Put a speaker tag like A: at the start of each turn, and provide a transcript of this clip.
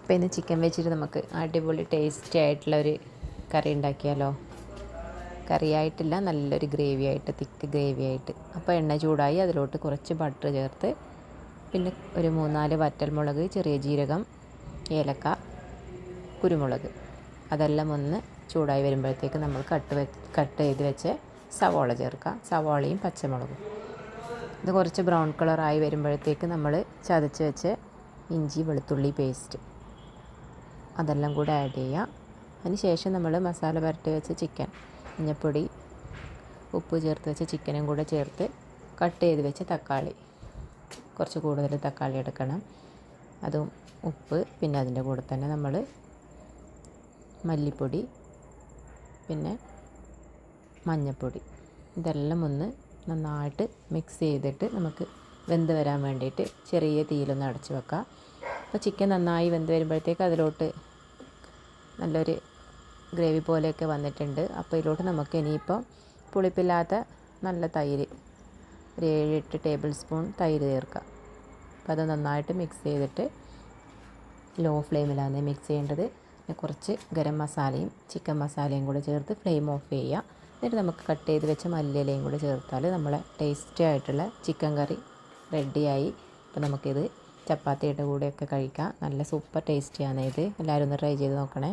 A: അപ്പോൾ ഇന്ന് ചിക്കൻ വെച്ചിട്ട് നമുക്ക് അടിപൊളി ടേസ്റ്റി ആയിട്ടുള്ളൊരു കറി ഉണ്ടാക്കിയാലോ. കറിയായിട്ടില്ല, നല്ലൊരു ഗ്രേവി ആയിട്ട്, തിക്ക് ഗ്രേവി ആയിട്ട്. അപ്പോൾ എണ്ണ ചൂടായി അതിലോട്ട് കുറച്ച് ബട്ടർ ചേർത്ത്, പിന്നെ ഒരു 3-4 വറ്റൽമുളക്, ചെറിയ ജീരകം, ഏലക്ക, കുരുമുളക്, അതെല്ലാം ഒന്ന് ചൂടായി വരുമ്പോഴത്തേക്ക് നമ്മൾ കട്ട് ചെയ്ത് വെച്ച് സവോള ചേർക്കാം. സവോളയും പച്ചമുളകും ഇത് കുറച്ച് ബ്രൗൺ കളറായി വരുമ്പോഴത്തേക്ക് നമ്മൾ ചതച്ച് വെച്ച് ഇഞ്ചി വെളുത്തുള്ളി പേസ്റ്റ് അതെല്ലാം കൂടെ ആഡ് ചെയ്യുക. അതിന് ശേഷം നമ്മൾ മസാല പുരട്ടി വെച്ച ചിക്കൻ, മഞ്ഞൾപ്പൊടി, ഉപ്പ് ചേർത്ത് വെച്ച ചിക്കനും കൂടെ ചേർത്ത് കട്ട് ചെയ്ത് വെച്ച തക്കാളി, കുറച്ച് കൂടുതൽ തക്കാളി എടുക്കണം, അതും ഉപ്പ്, പിന്നെ അതിൻ്റെ കൂടെ തന്നെ നമ്മൾ മല്ലിപ്പൊടി, പിന്നെ മഞ്ഞൾപ്പൊടി, ഇതെല്ലാം ഒന്ന് നന്നായിട്ട് മിക്സ് ചെയ്തിട്ട് നമുക്ക് വെന്ത് വരാൻ വേണ്ടിയിട്ട് ചെറിയ തീയിലൊന്ന് അടച്ച് വെക്കാം. അപ്പോൾ ചിക്കൻ നന്നായി വെന്ത് വരുമ്പോഴത്തേക്ക് അതിലോട്ട് നല്ലൊരു ഗ്രേവി പോലെയൊക്കെ വന്നിട്ടുണ്ട്. അപ്പോൾ ഇതിലോട്ട് നമുക്ക് ഇനിയിപ്പോൾ പുളിപ്പില്ലാത്ത നല്ല തൈര്, ഒരു 7-8 ടേബിൾ സ്പൂൺ തൈര് ചേർക്കാം. അപ്പോൾ അത് നന്നായിട്ട് മിക്സ് ചെയ്തിട്ട് ലോ ഫ്ലെയിമിലാണ് മിക്സ് ചെയ്യേണ്ടത്. പിന്നെ കുറച്ച് ഗരം മസാലയും ചിക്കൻ മസാലയും കൂടെ ചേർത്ത് ഫ്ലെയിം ഓഫ് ചെയ്യുക. എന്നിട്ട് നമുക്ക് കട്ട് ചെയ്ത് വെച്ച മല്ലിയിലയും കൂടെ ചേർത്താൽ നമ്മളെ ടേസ്റ്റി ആയിട്ടുള്ള ചിക്കൻ കറി റെഡിയായി. അപ്പോൾ നമുക്കിത് ചപ്പാത്തിയുടെ കൂടെയൊക്കെ കഴിക്കാം. നല്ല സൂപ്പർ ടേസ്റ്റിയാണ് ഇത്. എല്ലാവരും ഒന്ന് ട്രൈ ചെയ്ത് നോക്കണേ.